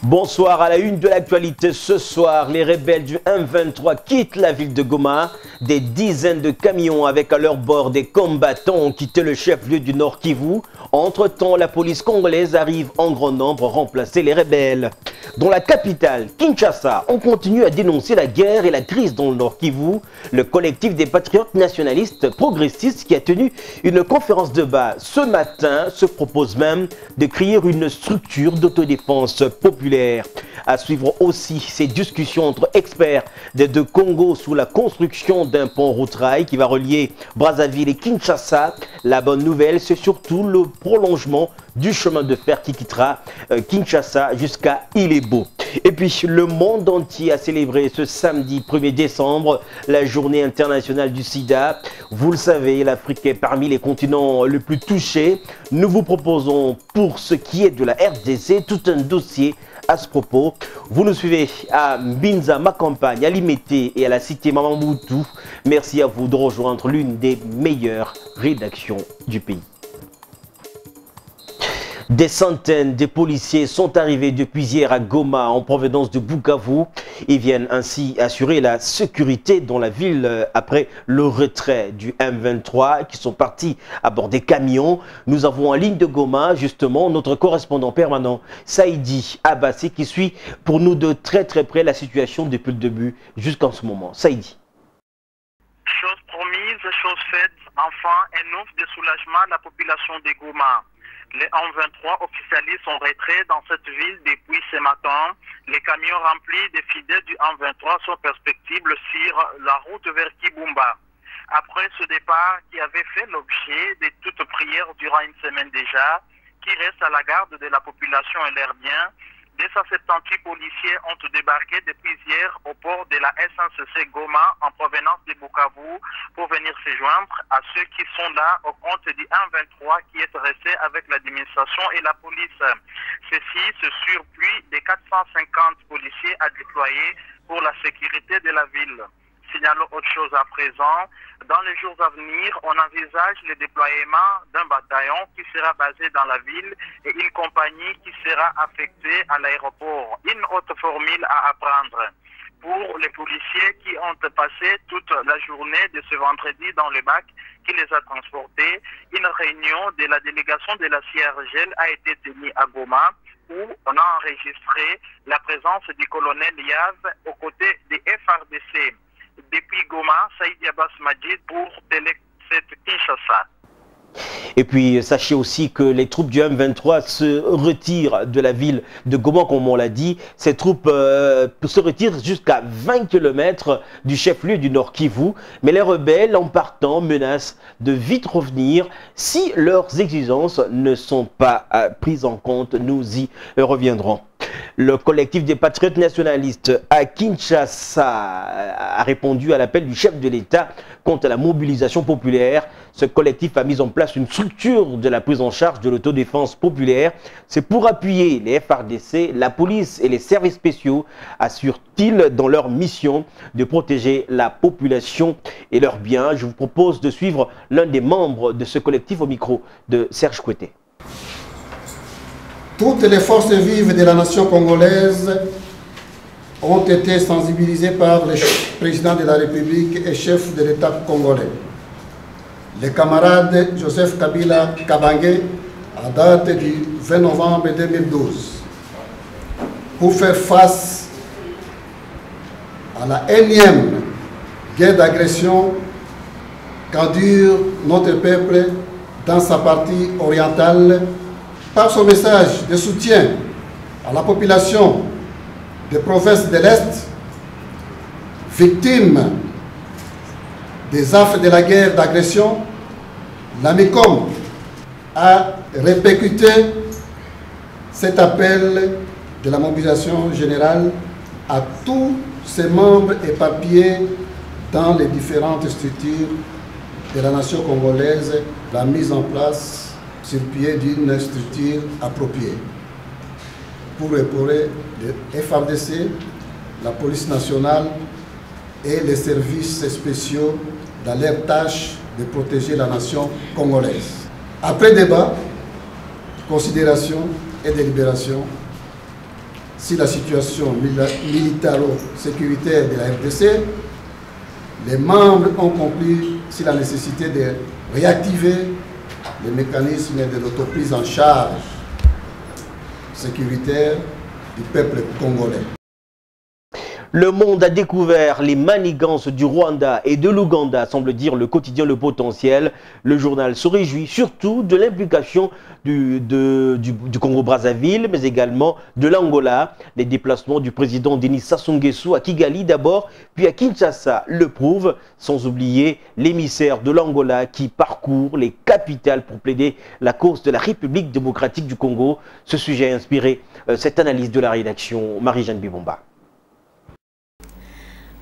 Bonsoir, à la une de l'actualité ce soir, les rebelles du M23 quittent la ville de Goma. Des dizaines de camions avec à leur bord des combattants ont quitté le chef-lieu du Nord Kivu. Entre-temps, la police congolaise arrive en grand nombre remplacer les rebelles. Dans la capitale, Kinshasa, on continue à dénoncer la guerre et la crise dans le Nord Kivu. Le collectif des patriotes nationalistes progressistes qui a tenu une conférence de base ce matin se propose même de créer une structure d'autodéfense populaire. À suivre aussi ces discussions entre experts des deux Congos sous la construction d'un pont route-rail qui va relier Brazzaville et Kinshasa. La bonne nouvelle, c'est surtout le prolongement du chemin de fer qui quittera Kinshasa jusqu'à Ilebo. Et puis, le monde entier a célébré ce samedi 1er décembre la journée internationale du sida. Vous le savez, l'Afrique est parmi les continents les plus touchés. Nous vous proposons, pour ce qui est de la RDC, tout un dossier à ce propos. Vous nous suivez à Binza, ma campagne, à Limete et à la cité Mamamboutou. Merci à vous de rejoindre l'une des meilleures rédactions du pays. Des centaines de policiers sont arrivés depuis hier à Goma en provenance de Bukavu. Ils viennent ainsi assurer la sécurité dans la ville après le retrait du M23 qui sont partis à bord des camions. Nous avons en ligne de Goma justement notre correspondant permanent Saïdi Abbassi qui suit pour nous de très près la situation depuis le début jusqu'en ce moment. Saïdi. Chose promise, chose faite, enfin un offre de soulagement à la population de Goma. Les M23 officialisent son retrait dans cette ville depuis ce matin. Les camions remplis de fidèles du M23 sont perspectibles sur la route vers Kibumba. Après ce départ qui avait fait l'objet de toutes prières durant une semaine déjà, qui reste à la garde de la population et leurs biens, 278 policiers ont débarqué depuis hier au port de la SNCC Goma en provenance de Bukavu pour venir se joindre à ceux qui sont là au compte du M23 qui est resté avec l'administration et la police. Ceci se surpuit des 450 policiers à déployer pour la sécurité de la ville. Signalons autre chose à présent. Dans les jours à venir, on envisage le déploiement d'un bataillon qui sera basé dans la ville et une compagnie qui sera affectée à l'aéroport. Une autre formule à apprendre. Pour les policiers qui ont passé toute la journée de ce vendredi dans le bac qui les a transportés, une réunion de la délégation de la CIRGL a été tenue à Goma où on a enregistré la présence du colonel Yav aux côtés des FRDC. Depuis Goma, Saïdi Abbas Majid pour Télé 7 Kinshasa. Et puis, sachez aussi que les troupes du M23 se retirent de la ville de Goma, comme on l'a dit. Ces troupes se retirent jusqu'à 20 km du chef-lieu du Nord Kivu. Mais les rebelles, en partant, menacent de vite revenir si leurs exigences ne sont pas prises en compte. Nous y reviendrons. Le collectif des patriotes nationalistes à Kinshasa a répondu à l'appel du chef de l'État contre la mobilisation populaire. Ce collectif a mis en place une structure de la prise en charge de l'autodéfense populaire. C'est pour appuyer les FRDC, la police et les services spéciaux, assurent-ils dans leur mission de protéger la population et leurs biens. Je vous propose de suivre l'un des membres de ce collectif au micro de Serge Koueté. Toutes les forces vives de la nation congolaise ont été sensibilisées par le président de la République et chef de l'État congolais. Le camarade Joseph Kabila Kabange, à date du 20 novembre 2012, pour faire face à la énième guerre d'agression qu'endure notre peuple dans sa partie orientale, par son message de soutien à la population des provinces de l'Est, victimes des affres de la guerre d'agression, l'AMICOM a répercuté cet appel de la mobilisation générale à tous ses membres éparpillés dans les différentes structures de la nation congolaise, la mise en place sur pied d'une structure appropriée pour épauler les FRDC, la police nationale et les services spéciaux dans leur tâche de protéger la nation congolaise. Après débat, considération et délibération, sur la situation militaro-sécuritaire de la RDC, les membres ont conclu sur la nécessité de réactiver les mécanismes de l'autoprise en charge sécuritaire du peuple congolais. Le monde a découvert les manigances du Rwanda et de l'Ouganda, semble dire le quotidien Le Potentiel. Le journal se réjouit surtout de l'implication du Congo-Brazzaville, mais également de l'Angola. Les déplacements du président Denis Sassou Nguesso à Kigali d'abord, puis à Kinshasa le prouvent, sans oublier l'émissaire de l'Angola qui parcourt les capitales pour plaider la cause de la République démocratique du Congo. Ce sujet a inspiré cette analyse de la rédaction Marie-Jeanne Bibomba.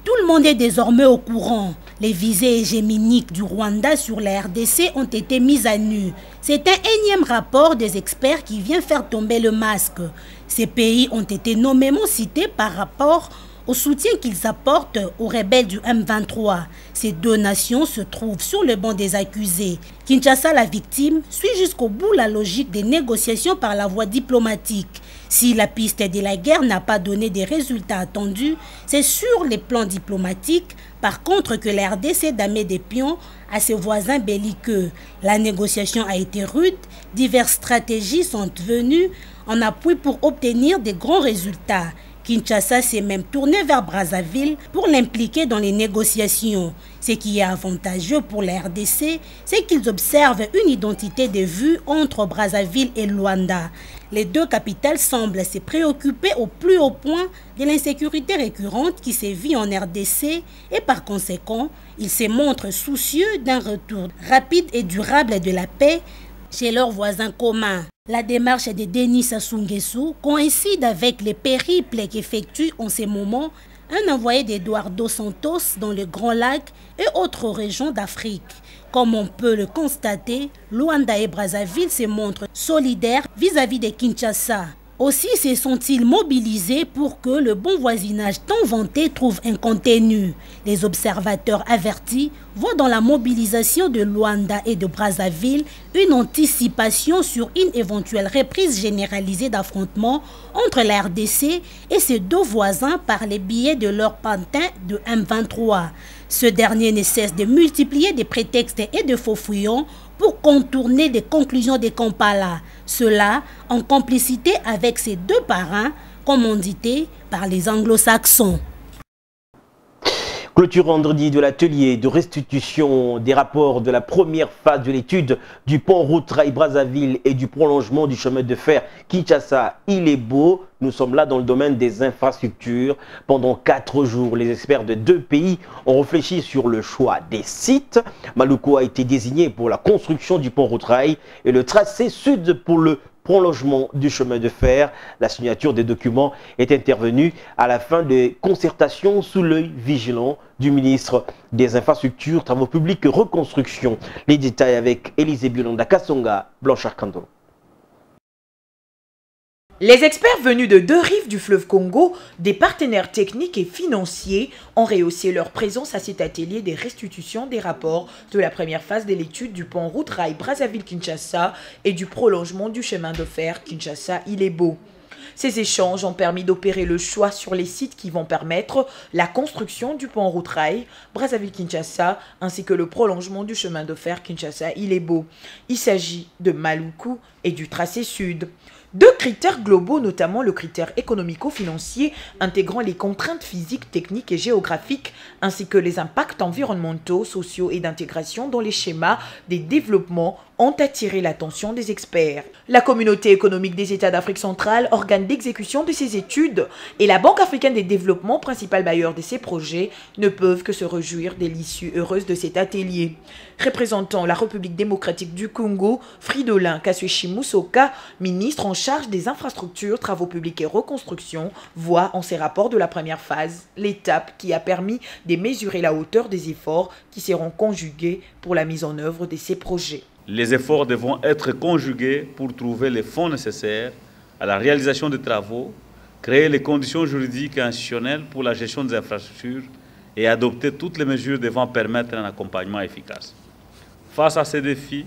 Tout le monde est désormais au courant. Les visées hégémoniques du Rwanda sur la RDC ont été mises à nu. C'est un énième rapport des experts qui vient faire tomber le masque. Ces pays ont été nommément cités par rapport au soutien qu'ils apportent aux rebelles du M23. Ces deux nations se trouvent sur le banc des accusés. Kinshasa, la victime, suit jusqu'au bout la logique des négociations par la voie diplomatique. Si la piste de la guerre n'a pas donné des résultats attendus, c'est sur les plans diplomatiques, par contre, que la RDC damet des pions à ses voisins belliqueux. La négociation a été rude, diverses stratégies sont venues en appui pour obtenir des grands résultats. Kinshasa s'est même tourné vers Brazzaville pour l'impliquer dans les négociations. Ce qui est avantageux pour la RDC, c'est qu'ils observent une identité de vue entre Brazzaville et Luanda. Les deux capitales semblent se préoccuper au plus haut point de l'insécurité récurrente qui sévit en RDC et par conséquent, ils se montrent soucieux d'un retour rapide et durable de la paix chez leurs voisins communs. La démarche de Denis Sassou Nguesso coïncide avec les périples qu'effectue en ces moments un envoyé d'Eduardo Santos dans le Grand Lac et autres régions d'Afrique. Comme on peut le constater, Luanda et Brazzaville se montrent solidaires vis-à-vis de Kinshasa. Aussi se sont-ils mobilisés pour que le bon voisinage tant vanté trouve un contenu. Les observateurs avertis voient dans la mobilisation de Luanda et de Brazzaville une anticipation sur une éventuelle reprise généralisée d'affrontements entre la RDC et ses deux voisins par les biais de leur pantin de M23. Ce dernier ne cesse de multiplier des prétextes et de faux fouillons pour contourner des conclusions de Kampala. Cela en complicité avec ses deux parrains, commandité par les anglo-saxons. Clôture vendredi de l'atelier de restitution des rapports de la première phase de l'étude du pont route Rail-Brazzaville et du prolongement du chemin de fer Kinshasa-Ilebo. Nous sommes là dans le domaine des infrastructures. Pendant 4 jours, les experts de 2 pays ont réfléchi sur le choix des sites. Maluku a été désigné pour la construction du pont route Rail et le tracé sud pour le prolongement du chemin de fer. La signature des documents est intervenue à la fin des concertations sous l'œil vigilant du ministre des Infrastructures, Travaux publics et Reconstruction. Les détails avec Élisée Biolanda Kassonga, Blanchard Kando. Les experts venus de 2 rives du fleuve Congo, des partenaires techniques et financiers, ont rehaussé leur présence à cet atelier des restitutions des rapports de la première phase de l'étude du pont route Rail Brazzaville-Kinshasa et du prolongement du chemin de fer Kinshasa-Ilebo. Ces échanges ont permis d'opérer le choix sur les sites qui vont permettre la construction du pont route Rail Brazzaville-Kinshasa ainsi que le prolongement du chemin de fer Kinshasa-Ilebo. Il s'agit de Maluku et du tracé sud. 2 critères globaux, notamment le critère économico-financier intégrant les contraintes physiques, techniques et géographiques, ainsi que les impacts environnementaux, sociaux et d'intégration dans les schémas des développements, ont attiré l'attention des experts. La Communauté économique des États d'Afrique centrale, organe d'exécution de ces études, et la Banque africaine des développements, principal bailleur de ces projets, ne peuvent que se réjouir de l'issue heureuse de cet atelier. Représentant la République démocratique du Congo, Fridolin Kassuechi-Musoka, ministre en charge des infrastructures, travaux publics et reconstruction, voit en ses rapports de la première phase l'étape qui a permis de mesurer la hauteur des efforts qui seront conjugués pour la mise en œuvre de ces projets. Les efforts devront être conjugués pour trouver les fonds nécessaires à la réalisation des travaux, créer les conditions juridiques et institutionnelles pour la gestion des infrastructures et adopter toutes les mesures devant permettre un accompagnement efficace. Face à ces défis,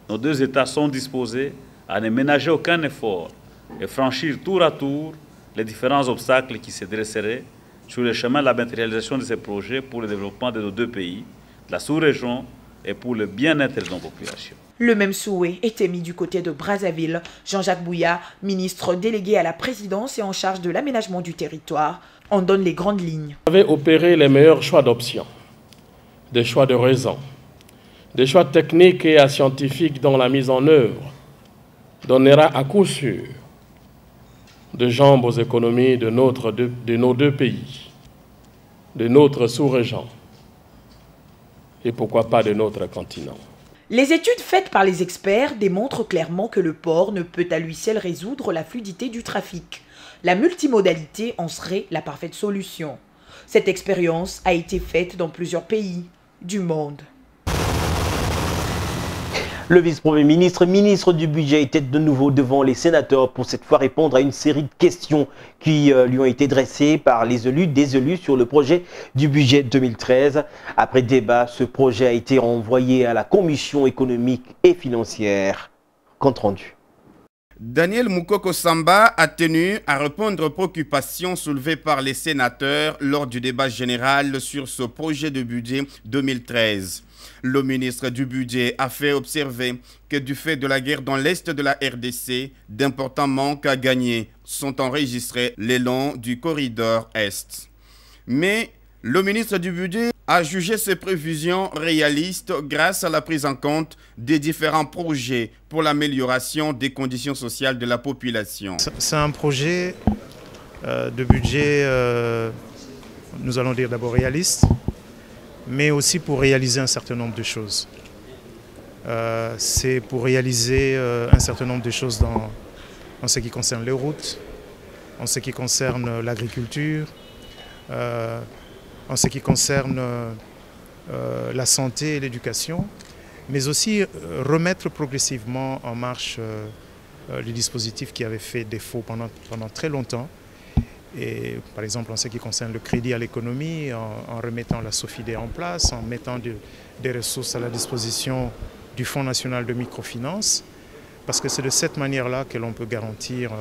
nos 2 États sont disposés à ne ménager aucun effort et franchir tour à tour les différents obstacles qui se dresseraient sur le chemin de la matérialisation de ces projets pour le développement de nos deux pays, de la sous-région et pour le bien-être de nos populations. Le même souhait était mis du côté de Brazzaville. Jean-Jacques Bouya, ministre délégué à la présidence et en charge de l'aménagement du territoire, en donne les grandes lignes. Vous avez opéré les meilleurs choix d'options, des choix de raison, des choix techniques et scientifiques dont la mise en œuvre donnera à coup sûr de jambes aux économies de nos deux pays, de notre sous-région et pourquoi pas de notre continent. Les études faites par les experts démontrent clairement que le port ne peut à lui seul résoudre la fluidité du trafic. La multimodalité en serait la parfaite solution. Cette expérience a été faite dans plusieurs pays du monde. Le vice-premier ministre, ministre du budget, était de nouveau devant les sénateurs pour cette fois répondre à une série de questions qui lui ont été dressées par des élus sur le projet du budget 2013. Après débat, ce projet a été envoyé à la Commission économique et financière. Compte rendu. Daniel Moukoko Samba a tenu à répondre aux préoccupations soulevées par les sénateurs lors du débat général sur ce projet de budget 2013. Le ministre du Budget a fait observer que du fait de la guerre dans l'est de la RDC, d'importants manques à gagner sont enregistrés le long du corridor Est. Mais le ministre du Budget a jugé ces prévisions réalistes grâce à la prise en compte des différents projets pour l'amélioration des conditions sociales de la population. C'est un projet de budget, nous allons dire d'abord réaliste, mais aussi pour réaliser un certain nombre de choses. C'est pour réaliser un certain nombre de choses en ce qui concerne les routes, en ce qui concerne l'agriculture, en ce qui concerne la santé et l'éducation, mais aussi remettre progressivement en marche les dispositifs qui avaient fait défaut pendant très longtemps. Et par exemple en ce qui concerne le crédit à l'économie, en remettant la SOFIDE en place, en mettant des ressources à la disposition du Fonds national de microfinance, parce que c'est de cette manière-là que l'on peut garantir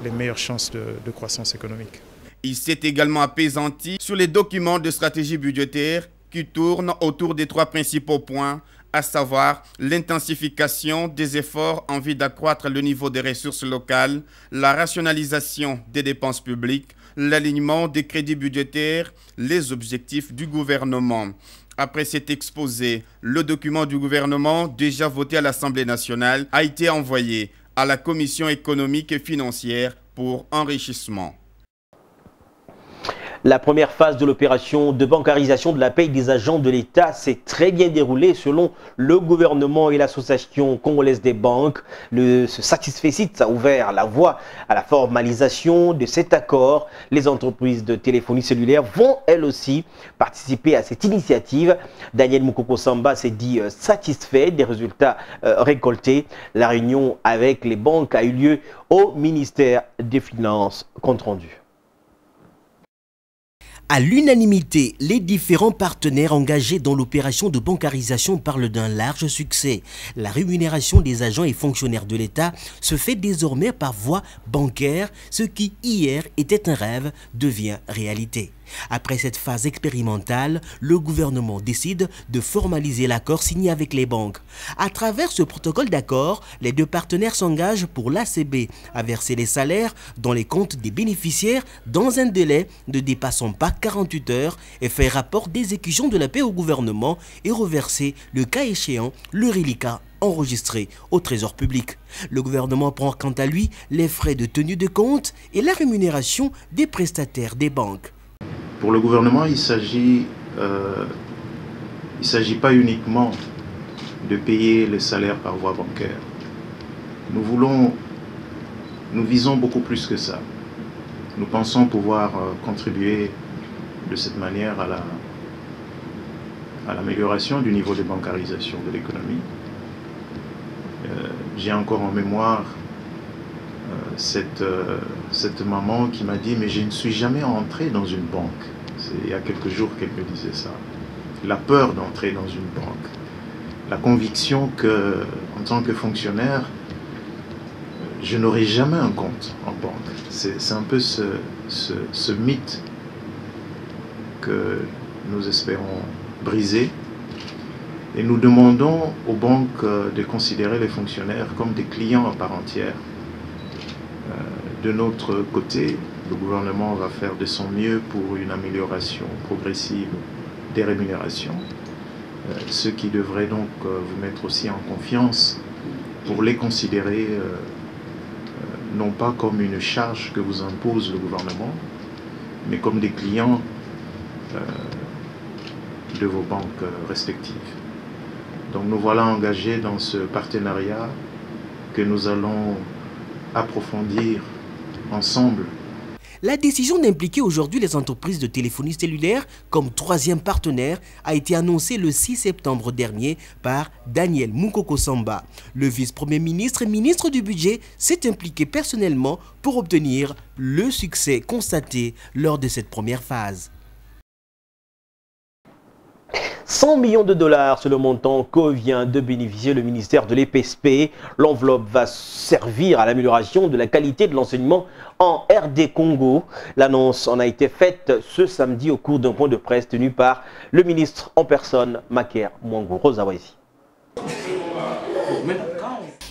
les meilleures chances de croissance économique. Il s'est également apaisanti sur les documents de stratégie budgétaire qui tournent autour des trois principaux points, à savoir l'intensification des efforts en vue d'accroître le niveau des ressources locales, la rationalisation des dépenses publiques, l'alignement des crédits budgétaires, les objectifs du gouvernement. Après cet exposé, le document du gouvernement, déjà voté à l'Assemblée nationale, a été envoyé à la Commission économique et financière pour enrichissement. La première phase de l'opération de bancarisation de la paye des agents de l'État s'est très bien déroulée selon le gouvernement et l'association congolaise des banques. Ce satisfecit a ouvert la voie à la formalisation de cet accord. Les entreprises de téléphonie cellulaire vont elles aussi participer à cette initiative. Daniel Moukoko Samba s'est dit satisfait des résultats récoltés. La réunion avec les banques a eu lieu au ministère des Finances. Compte rendu. À l'unanimité, les différents partenaires engagés dans l'opération de bancarisation parlent d'un large succès. La rémunération des agents et fonctionnaires de l'État se fait désormais par voie bancaire, ce qui hier était un rêve devient réalité. Après cette phase expérimentale, le gouvernement décide de formaliser l'accord signé avec les banques. À travers ce protocole d'accord, les deux partenaires s'engagent pour l'ACB à verser les salaires dans les comptes des bénéficiaires dans un délai ne dépassant pas 48 heures et faire rapport d'exécution de la paie au gouvernement et reverser, le cas échéant, le reliquat enregistré au trésor public. Le gouvernement prend quant à lui les frais de tenue de compte et la rémunération des prestataires des banques. Pour le gouvernement, il ne s'agit pas uniquement de payer les salaires par voie bancaire. Nous visons beaucoup plus que ça. Nous pensons pouvoir contribuer de cette manière à l'amélioration du niveau de bancarisation de l'économie. J'ai encore en mémoire cette maman qui m'a dit « mais je ne suis jamais entrée dans une banque ». C'est il y a quelques jours qu'elle me disait ça. La peur d'entrer dans une banque. La conviction que, en tant que fonctionnaire, je n'aurai jamais un compte en banque. C'est un peu ce mythe que nous espérons briser. Et nous demandons aux banques de considérer les fonctionnaires comme des clients à part entière. De notre côté, le gouvernement va faire de son mieux pour une amélioration progressive des rémunérations, ce qui devrait donc vous mettre aussi en confiance pour les considérer non pas comme une charge que vous impose le gouvernement, mais comme des clients de vos banques respectives. Donc nous voilà engagés dans ce partenariat que nous allons approfondir ensemble. La décision d'impliquer aujourd'hui les entreprises de téléphonie cellulaire comme troisième partenaire a été annoncée le 6 septembre dernier par Daniel Mukoko Samba. Le vice-premier ministre et ministre du budget s'est impliqué personnellement pour obtenir le succès constaté lors de cette première phase. 100 millions de dollars, c'est le montant que vient de bénéficier le ministère de l'EPSP. L'enveloppe va servir à l'amélioration de la qualité de l'enseignement en RD Congo. L'annonce en a été faite ce samedi au cours d'un point de presse tenu par le ministre en personne, Maker Mwango Rosawazi.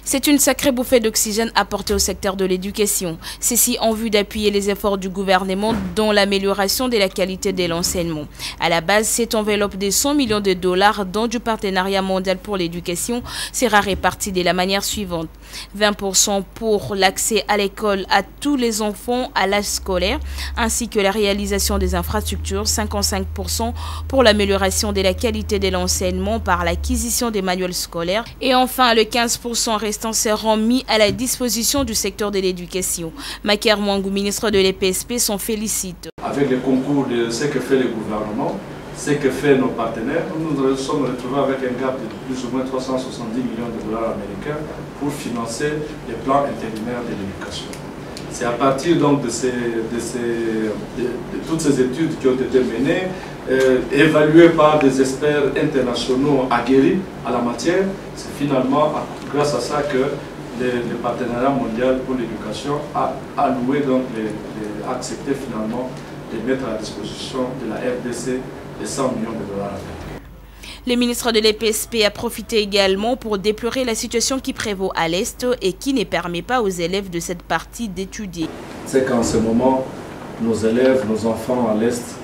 C'est une sacrée bouffée d'oxygène apportée au secteur de l'éducation. Ceci en vue d'appuyer les efforts du gouvernement dans l'amélioration de la qualité de l'enseignement. À la base, cette enveloppe de 100 millions de dollars dont du partenariat mondial pour l'éducation sera répartie de la manière suivante. 20% pour l'accès à l'école à tous les enfants à l'âge scolaire, ainsi que la réalisation des infrastructures, 55% pour l'amélioration de la qualité de l'enseignement par l'acquisition des manuels scolaires, et enfin le 15% restants seront mis à la disposition du secteur de l'éducation. Maker Mwango, ministre de l'EPSP, s'en félicite. Avec le concours de ce que fait le gouvernement, ce que fait nos partenaires, nous nous sommes retrouvés avec un gap de plus ou moins 370 millions de dollars américains pour financer les plans intérimaires de l'éducation. C'est à partir donc de toutes ces études qui ont été menées, évaluées par des experts internationaux aguerris à la matière, c'est finalement grâce à ça que le partenariat mondial pour l'éducation a alloué, donc a accepté finalement de mettre à la disposition de la RDC les 100 millions de dollars. Le ministre de l'EPSP a profité également pour déplorer la situation qui prévaut à l'Est et qui ne permet pas aux élèves de cette partie d'étudier. C'est qu'en ce moment, nos élèves, nos enfants à l'Est,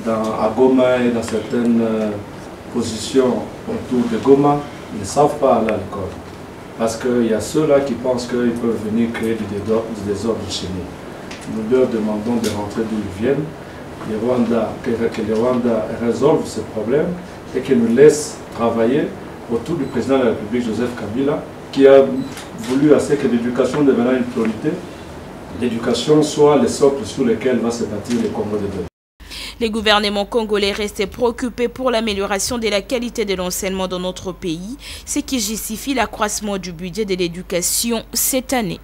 à Goma et dans certaines positions autour de Goma, ne savent pas aller à l'école. Parce qu'il y a ceux-là qui pensent qu'ils peuvent venir créer du désordre chez nous. Nous leur demandons de rentrer d'où ils viennent, que les Rwandais résolvent ce problème et qu'ils nous laissent travailler autour du président de la République, Joseph Kabila, qui a voulu assez que l'éducation devienne une priorité. L'éducation soit le socle sur lequel va se bâtir le Congo de demain. Les gouvernements congolais restent préoccupés pour l'amélioration de la qualité de l'enseignement dans notre pays, ce qui justifie l'accroissement du budget de l'éducation cette année.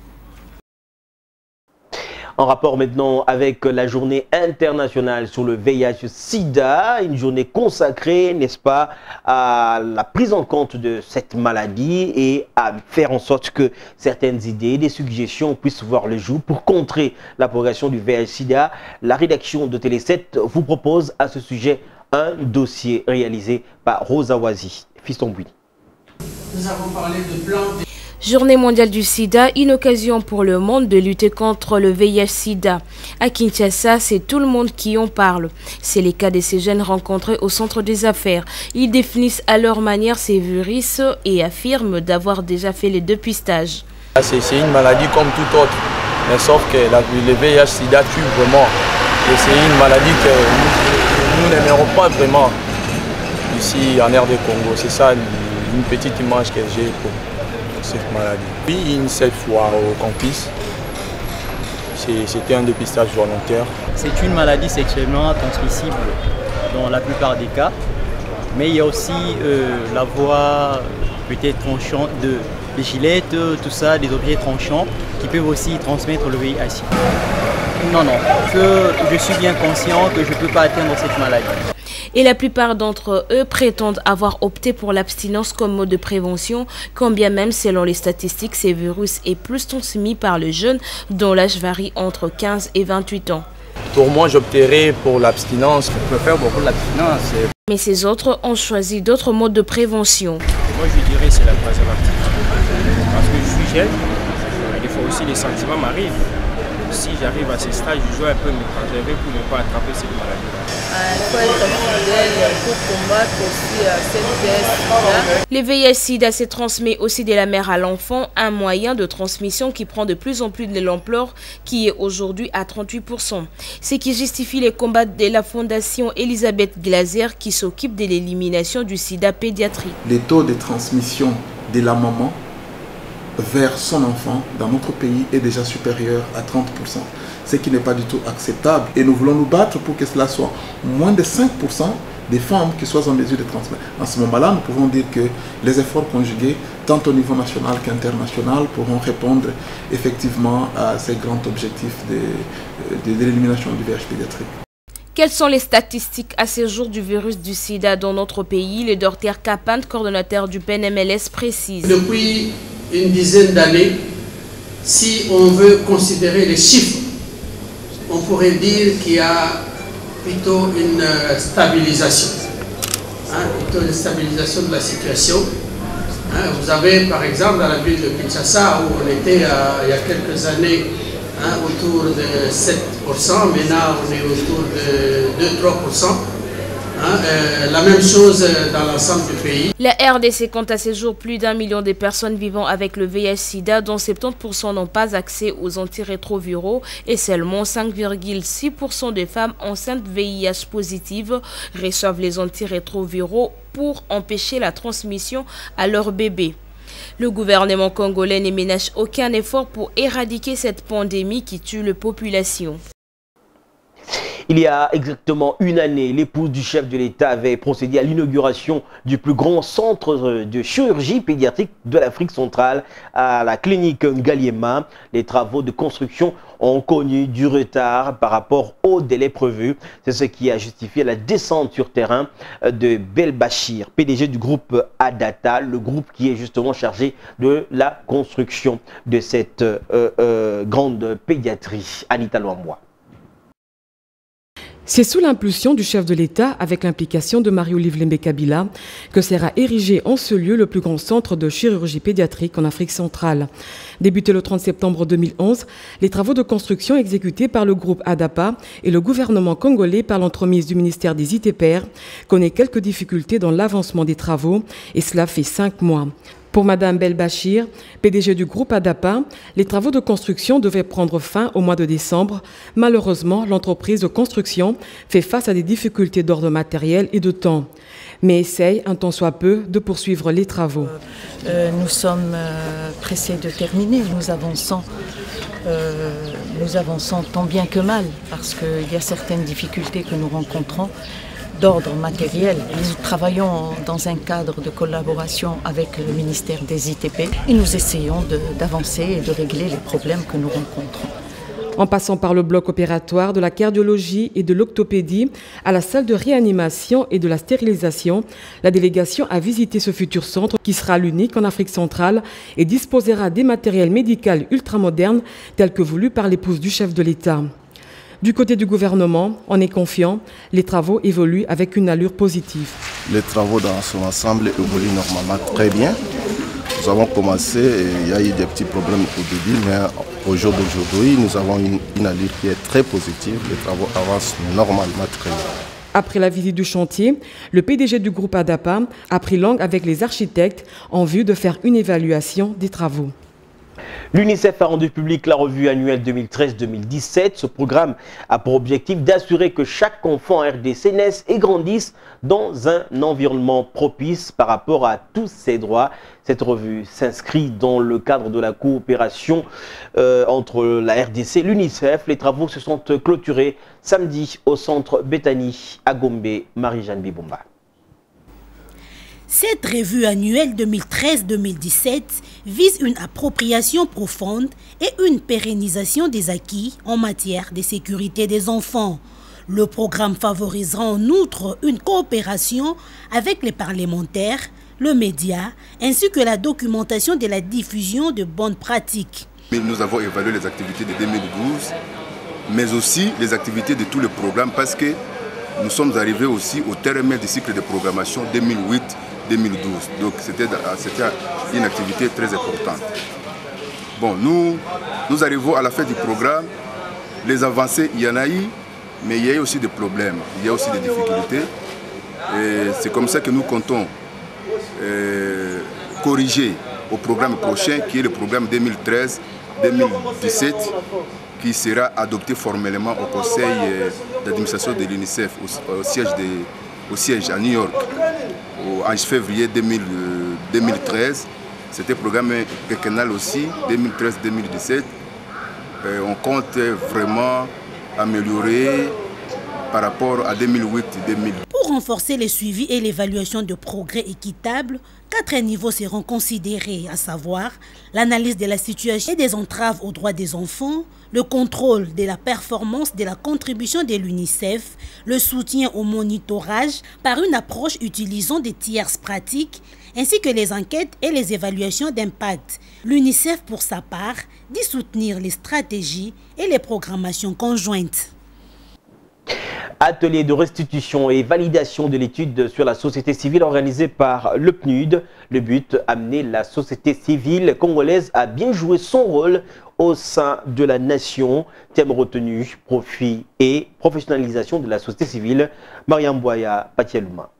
En rapport maintenant avec la journée internationale sur le VIH-Sida, une journée consacrée, n'est-ce pas, à la prise en compte de cette maladie et à faire en sorte que certaines idées, des suggestions puissent voir le jour pour contrer la progression du VIH-Sida. La rédaction de Télé 7 vous propose à ce sujet un dossier réalisé par Rosa Wazi, Fiston Bouini. Nous avons parlé de plan. Journée mondiale du sida, une occasion pour le monde de lutter contre le VIH-Sida. À Kinshasa, c'est tout le monde qui en parle. C'est les cas de ces jeunes rencontrés au centre des affaires. Ils définissent à leur manière ces virus et affirment d'avoir déjà fait les dépistages. C'est une maladie comme toute autre, mais sauf que le VIH-Sida tue vraiment. Et c'est une maladie que nous n'aimerons pas vraiment ici en RD Congo. C'est ça une petite image que j'ai pour cette maladie. Oui, une seule fois au campus. C'était un dépistage volontaire. C'est une maladie sexuellement transmissible dans la plupart des cas, mais il y a aussi la voie peut-être tranchante des gilettes, tout ça, des objets tranchants qui peuvent aussi transmettre le VIH. Non, je suis bien conscient que je ne peux pas atteindre cette maladie. Et la plupart d'entre eux prétendent avoir opté pour l'abstinence comme mode de prévention, quand bien même, selon les statistiques, ces virus est plus transmis par le jeune, dont l'âge varie entre 15 et 28 ans. Pour moi, j'opterais pour l'abstinence. Je préfère beaucoup l'abstinence. Mais ces autres ont choisi d'autres modes de prévention. Moi, je dirais c'est la préservative. Parce que je suis jeune, des fois aussi les sentiments m'arrivent. Si j'arrive à ce stade, je dois un peu me préserver pour ne pas attraper cette maladie. Il faut être fidèle pour combattre aussi cette peste. Le VIH-Sida se transmet aussi de la mère à l'enfant, un moyen de transmission qui prend de plus en plus de l'ampleur, qui est aujourd'hui à 38%. Ce qui justifie les combats de la fondation Elisabeth Glaser qui s'occupe de l'élimination du sida pédiatrique. Les taux de transmission de la maman vers son enfant dans notre pays est déjà supérieur à 30%, ce qui n'est pas du tout acceptable. Et nous voulons nous battre pour que cela soit moins de 5% des femmes qui soient en mesure de transmettre. En ce moment-là, nous pouvons dire que les efforts conjugués, tant au niveau national qu'international, pourront répondre effectivement à ces grands objectifs de l'élimination du VIH pédiatrique. Quelles sont les statistiques à ce jour du virus du sida dans notre pays? Le Dr Kapant, coordonnateur du PNMLS, précise. Depuis une dizaine d'années, si on veut considérer les chiffres, on pourrait dire qu'il y a plutôt une stabilisation. Plutôt une stabilisation de la situation. Vous avez par exemple dans la ville de Kinshasa où on était il y a quelques années autour de 7%, maintenant on est autour de 2-3%. La même chose dans l'ensemble du pays. La RDC compte à ce jour plus d'1 million de personnes vivant avec le VIH-Sida, dont 70% n'ont pas accès aux antirétroviraux et seulement 5,6% des femmes enceintes VIH positives reçoivent les antirétroviraux pour empêcher la transmission à leur bébé. Le gouvernement congolais ne ménage aucun effort pour éradiquer cette pandémie qui tue la population. Il y a exactement une année, l'épouse du chef de l'État avait procédé à l'inauguration du plus grand centre de chirurgie pédiatrique de l'Afrique centrale à la clinique Ngaliema. Les travaux de construction ont connu du retard par rapport au délai prévu. C'est ce qui a justifié la descente sur terrain de Belbachir, PDG du groupe Adata, le groupe qui est justement chargé de la construction de cette grande pédiatrie. Anita Loamboa. C'est sous l'impulsion du chef de l'État, avec l'implication de Marie-Olive Lembe-Kabila, que sera érigé en ce lieu le plus grand centre de chirurgie pédiatrique en Afrique centrale. Débuté le 30 septembre 2011, les travaux de construction exécutés par le groupe ADAPA et le gouvernement congolais par l'entremise du ministère des ITPR connaissent quelques difficultés dans l'avancement des travaux, et cela fait 5 mois. Pour Madame Belbachir, PDG du groupe ADAPA, les travaux de construction devaient prendre fin au mois de décembre. Malheureusement, l'entreprise de construction fait face à des difficultés d'ordre matériel et de temps, mais essaye, un tant soit peu, de poursuivre les travaux. Nous sommes pressés de terminer. Nous avançons tant bien que mal, parce qu'il y a certaines difficultés que nous rencontrons d'ordre matériel. Nous travaillons dans un cadre de collaboration avec le ministère des ITP et nous essayons d'avancer et de régler les problèmes que nous rencontrons. En passant par le bloc opératoire, de la cardiologie et de l'orthopédie à la salle de réanimation et de la stérilisation, la délégation a visité ce futur centre qui sera l'unique en Afrique centrale et disposera des matériels médicaux ultramodernes tels que voulus par l'épouse du chef de l'État. Du côté du gouvernement, on est confiant, les travaux évoluent avec une allure positive. Les travaux dans son ensemble évoluent normalement très bien. Nous avons commencé, il y a eu des petits problèmes au début, mais au jour d'aujourd'hui, nous avons une allure qui est très positive. Les travaux avancent normalement très bien. Après la visite du chantier, le PDG du groupe ADAPA a pris langue avec les architectes en vue de faire une évaluation des travaux. L'UNICEF a rendu public la revue annuelle 2013-2017. Ce programme a pour objectif d'assurer que chaque enfant en RDC naisse et grandisse dans un environnement propice par rapport à tous ses droits. Cette revue s'inscrit dans le cadre de la coopération entre la RDC et l'UNICEF. Les travaux se sont clôturés samedi au centre Bethany à Gombe. Marie-Jeanne Bibomba. Cette revue annuelle 2013-2017 vise une appropriation profonde et une pérennisation des acquis en matière de sécurité des enfants. Le programme favorisera en outre une coopération avec les parlementaires, le média, ainsi que la documentation de la diffusion de bonnes pratiques. Nous avons évalué les activités de 2012, mais aussi les activités de tous les programmes parce que nous sommes arrivés aussi au terme du cycle de programmation 2008-2012. Donc c'était une activité très importante. Bon, nous arrivons à la fin du programme. Les avancées, il y en a eu, mais il y a eu aussi des problèmes, il y a aussi des difficultés. Et c'est comme ça que nous comptons corriger au programme prochain, qui est le programme 2013-2017, qui sera adopté formellement au conseil d'administration de l'UNICEF au siège à New York en février 2013. C'était le programme quinquennal aussi, 2013-2017. On compte vraiment améliorer par rapport à 2008-2000. Pour renforcer le suivi et l'évaluation de progrès équitables, 4 niveaux seront considérés, à savoir l'analyse de la situation et des entraves aux droits des enfants, le contrôle de la performance de la contribution de l'UNICEF, le soutien au monitorage par une approche utilisant des tierces pratiques, ainsi que les enquêtes et les évaluations d'impact. L'UNICEF, pour sa part, dit soutenir les stratégies et les programmations conjointes. Atelier de restitution et validation de l'étude sur la société civile organisée par le PNUD. Le but, amener la société civile congolaise à bien jouer son rôle au sein de la nation. Thème retenu, profit et professionnalisation de la société civile. Mariam Boya, Patialouma.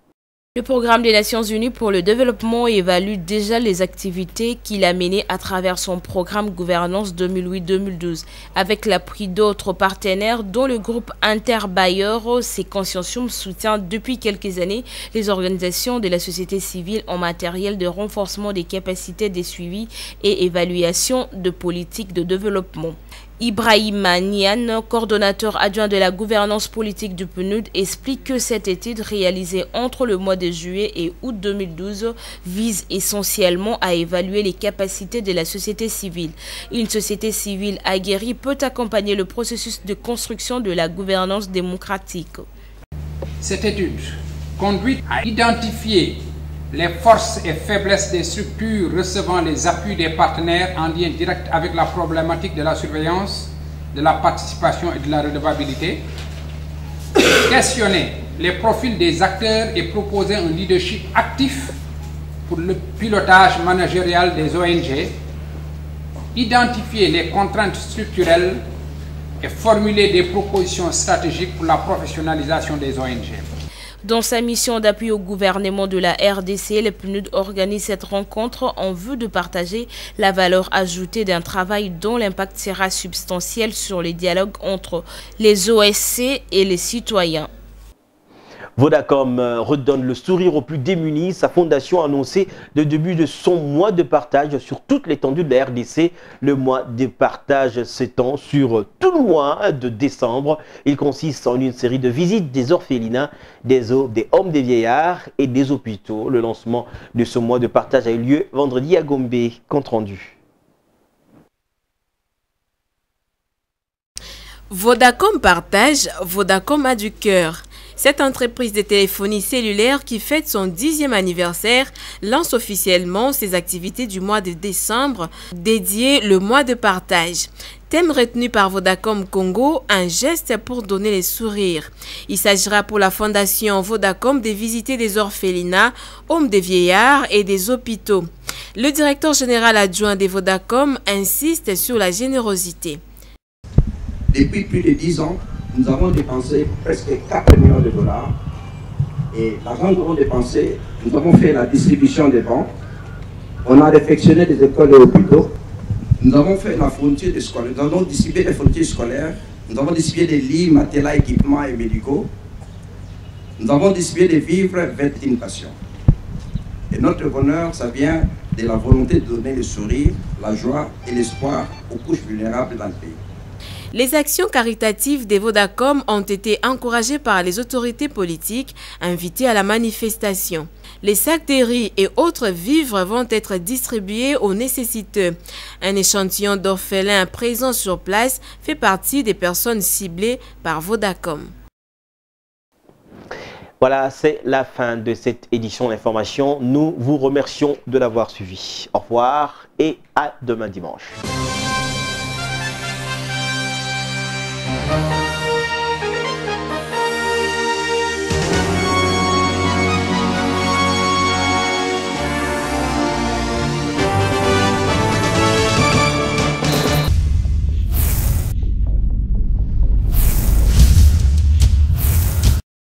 Le programme des Nations Unies pour le développement évalue déjà les activités qu'il a menées à travers son programme Gouvernance 2008-2012, avec l'appui d'autres partenaires dont le groupe Interbayor. Ces consortiums soutient depuis quelques années les organisations de la société civile en matériel de renforcement des capacités de suivi et évaluation de politiques de développement. Ibrahima Niane, coordonnateur adjoint de la gouvernance politique du PNUD, explique que cette étude réalisée entre le mois de juillet et août 2012 vise essentiellement à évaluer les capacités de la société civile. Une société civile aguerrie peut accompagner le processus de construction de la gouvernance démocratique. Cette étude conduit à identifier les forces et faiblesses des structures recevant les appuis des partenaires en lien direct avec la problématique de la surveillance, de la participation et de la redevabilité, questionner les profils des acteurs et proposer un leadership actif pour le pilotage managérial des ONG, identifier les contraintes structurelles et formuler des propositions stratégiques pour la professionnalisation des ONG. Dans sa mission d'appui au gouvernement de la RDC, le PNUD organise cette rencontre en vue de partager la valeur ajoutée d'un travail dont l'impact sera substantiel sur les dialogues entre les OSC et les citoyens. Vodacom redonne le sourire aux plus démunis. Sa fondation a annoncé le début de son mois de partage sur toute l'étendue de la RDC. Le mois de partage s'étend sur tout le mois de décembre. Il consiste en une série de visites des orphelinats, des hommes, des vieillards et des hôpitaux. Le lancement de ce mois de partage a eu lieu vendredi à Gombe. Compte rendu. Vodacom partage, Vodacom a du cœur. Cette entreprise de téléphonie cellulaire qui fête son 10e anniversaire lance officiellement ses activités du mois de décembre dédié le mois de partage. Thème retenu par Vodacom Congo, un geste pour donner les sourires. Il s'agira pour la fondation Vodacom de visiter des orphelinats, hommes des vieillards et des hôpitaux. Le directeur général adjoint de Vodacom insiste sur la générosité. Depuis plus de 10 ans, nous avons dépensé presque 4 millions de dollars. Et l'argent que nous avons dépensé, nous avons fait la distribution des banques. On a réfectionné des écoles et hôpitaux. Nous avons fait la fourniture des scolaires. Nous avons distribué des fournitures scolaires. Nous avons distribué des lits, matériels, équipements et médicaux. Nous avons distribué des vivres vers l'éducation. Et notre bonheur, ça vient de la volonté de donner le sourire, la joie et l'espoir aux couches vulnérables dans le pays. Les actions caritatives des Vodacom ont été encouragées par les autorités politiques invitées à la manifestation. Les sacs de riz et autres vivres vont être distribués aux nécessiteux. Un échantillon d'orphelins présents sur place fait partie des personnes ciblées par Vodacom. Voilà, c'est la fin de cette édition d'information. Nous vous remercions de l'avoir suivi. Au revoir et à demain dimanche.